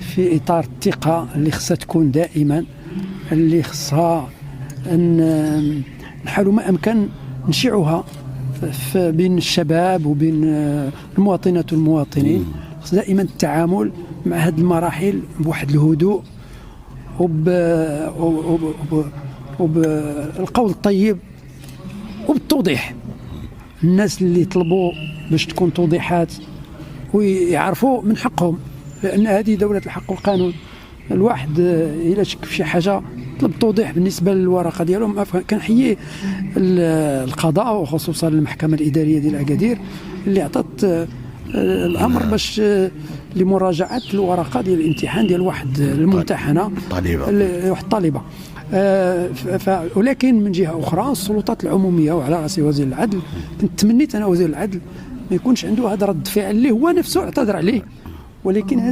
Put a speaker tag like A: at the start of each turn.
A: في اطار الثقه اللي خصها تكون دائما، اللي خصها نحاولوا ما امكن نشيعها بين الشباب وبين المواطنات والمواطنين. خص دائما التعامل مع هذه المراحل بواحد الهدوء وبالقول الطيب وبالتوضيح. الناس اللي يطلبوا باش تكون توضيحات ويعرفوا من حقهم، لأن هذه دولة الحق والقانون. الواحد إلا شك في شي حاجة طلب توضيح بالنسبة للورقة ديالهم. كنحيي القضاء وخصوصا المحكمة الإدارية ديال أكادير اللي عطات الأمر باش لمراجعة الورقة ديال الامتحان ديال واحد الممتحنة واحد الطالبة. ولكن من جهة أخرى السلطات العمومية وعلى رأس وزير العدل، كنت تمنيت أنا وزير العدل ما يكونش عنده هذا رد فعل اللي هو نفسه اعتذر عليه، ولكن هذا